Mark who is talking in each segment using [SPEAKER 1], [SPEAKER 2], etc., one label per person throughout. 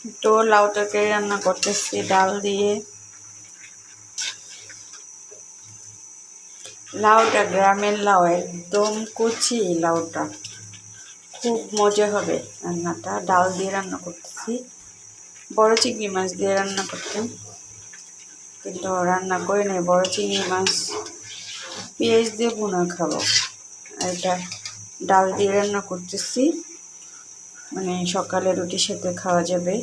[SPEAKER 1] তো লাউ তরকারি রান্না করতেছি ডাল দিয়ে। লাউটা গ্রামের লাউ, একদম কচি লাউটা, খুব মজা হবে রান্নাটা। ডাল দিয়ে রান্না করতেছি, বড় চিংড়ি মাছ দিয়ে রান্না করতাম, কিন্তু রান্না করে নেই। বড় চিংড়ি মাছ পেঁয়াজ দিয়ে ভুনা খাবো, আর এটা ডাল দিয়ে রান্না করতেছি, মানে সকালে রুটির সাথে খাওয়া যাবে।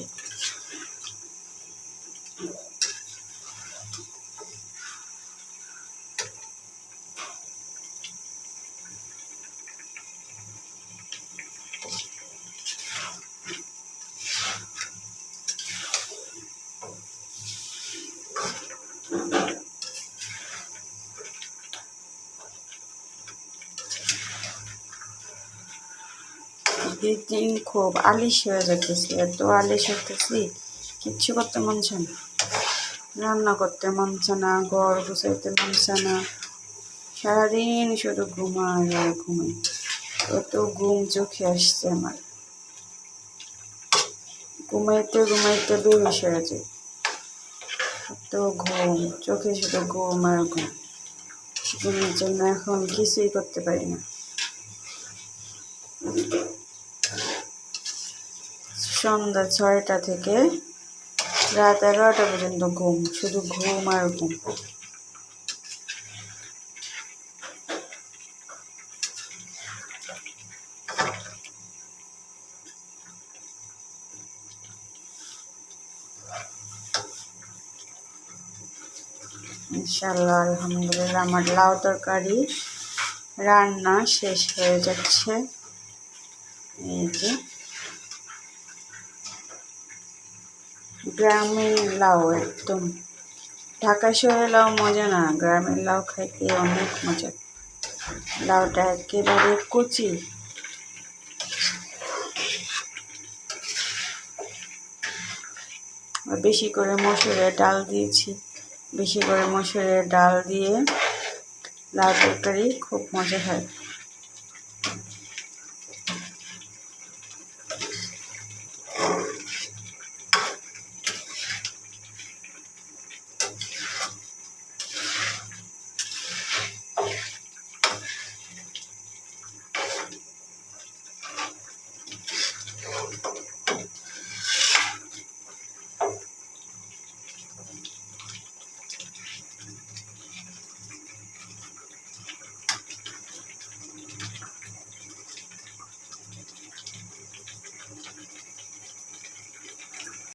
[SPEAKER 1] দিন খুব আলিশ হয়ে যেতেছি, এত আলিশ হতেছি, কিচ্ছু করতে মন চায় না, রান্না করতে মন চায় না, ঘর গুছাইতে মন চায় না, সারাদিন শুধু ঘুমাই আর ঘুমাই। এত ঘুম চোখে আসছে আমার, ঘুমাইতে ঘুমাইতে বেহুশ হয়ে যায়। এত ঘুম, চোখে শুধু ঘুম আর ঘুম, ঘুমের জন্য এখন কিছুই করতে পারি না। সন্ধ্যা 6টা থেকে রাত 11টা পর্যন্ত ঘুম, শুধু ঘুম আর ঘুম। ইনশাআল্লাহ আলহামদুলিল্লাহ আমার লাউ তরকারি রান্না শেষ হয়ে যাচ্ছে। এই যে গ্রামের লাউ, একদম ঢাকা শহরের লাউ মজা না, গ্রামের লাউ খাইতে অনেক মজা। লাউটা একেবারে কচি, বেশি করে মসুরের ডাল দিয়েছি, বেশি করে মসুরের ডাল দিয়ে লাউ তরকারি খুব মজা হয়।